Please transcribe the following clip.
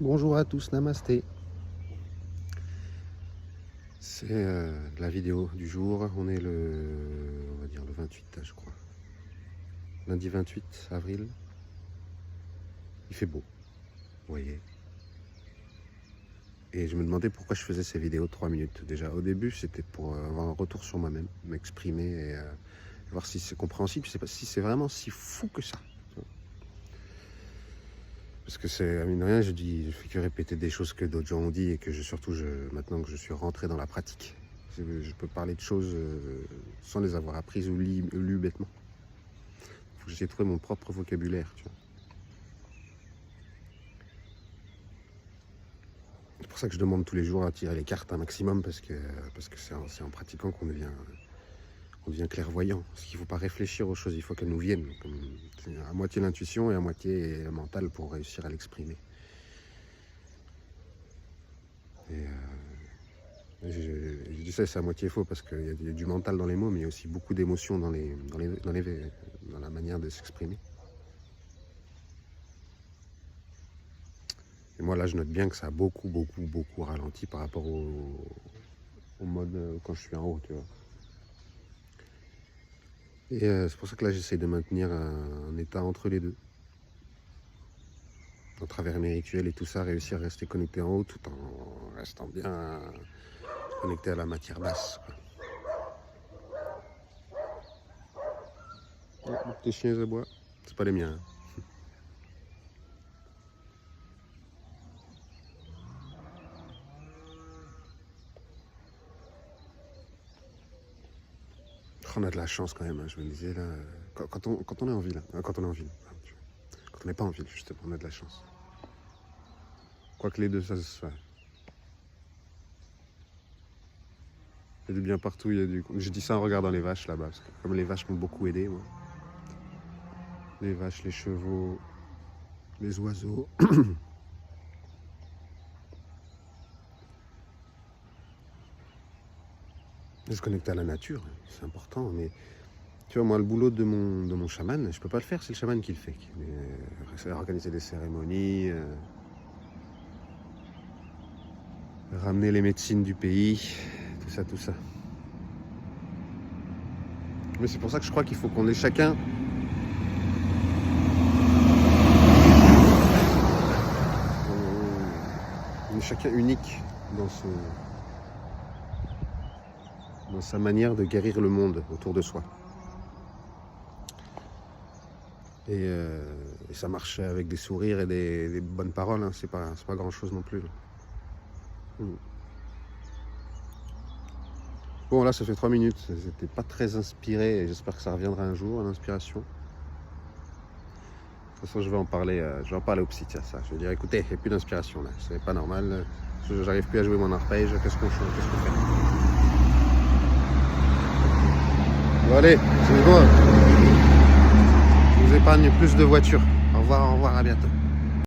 Bonjour à tous, namasté. C'est la vidéo du jour. On est on va dire le 28, je crois. Lundi 28 avril. Il fait beau, vous voyez. Et je me demandais pourquoi je faisais ces vidéos de 3 minutes. Déjà, au début, c'était pour avoir un retour sur moi-même, m'exprimer et voir si c'est compréhensible, si c'est vraiment si fou que ça. Parce que c'est, mine de rien, je fais que répéter des choses que d'autres gens ont dit et que maintenant que je suis rentré dans la pratique, je peux parler de choses sans les avoir apprises ou lues bêtement. Il faut que j'essaie de trouver mon propre vocabulaire, tu vois. C'est pour ça que je demande tous les jours à tirer les cartes un maximum, parce que c'est en pratiquant qu'on devient clairvoyant. Parce qu'il ne faut pas réfléchir aux choses, il faut qu'elles nous viennent. C'est à moitié l'intuition et à moitié le mental pour réussir à l'exprimer. Et je dis ça, c'est à moitié faux, parce qu'il y a du mental dans les mots, mais il y a aussi beaucoup d'émotions dans la manière de s'exprimer. Et moi, là, je note bien que ça a beaucoup ralenti par rapport au mode quand je suis en haut, tu vois. Et c'est pour ça que là, j'essaie de maintenir un état entre les deux. Au travers mes rituels et tout ça, réussir à rester connecté en haut tout en restant bien connecté à la matière basse, quoi. Oh, les petits chiens aboient, c'est pas les miens, hein. On a de la chance quand même, hein, je me disais là, quand on est en ville, quand on est en ville, quand on n'est pas en ville justement, on a de la chance. Quoique les deux, ça se fait. Il y a du bien partout, je dis ça en regardant les vaches là-bas, parce que comme les vaches m'ont beaucoup aidé, moi. Les vaches, les chevaux, les oiseaux. De se connecter à la nature, c'est important, mais tu vois, moi, le boulot de mon chaman, je peux pas le faire, c'est le chaman qui le fait. Organiser des cérémonies, ramener les médecines du pays, tout ça. Mais c'est pour ça que je crois qu'il faut qu'on ait chacun unique dans sa manière de guérir le monde autour de soi. Et ça marche avec des sourires et des bonnes paroles, hein. C'est pas grand chose non plus. Bon, là, ça fait 3 minutes. J'étais pas très inspiré et j'espère que ça reviendra un jour, l'inspiration. De toute façon, je vais en parler au psy, tiens, ça. Je vais dire, écoutez, il n'y a plus d'inspiration là. C'est pas normal. J'arrive plus à jouer mon arpège. Qu'est-ce qu'on fait? Bon, allez, c'est bon. Je vous épargne plus de voitures. Au revoir, à bientôt.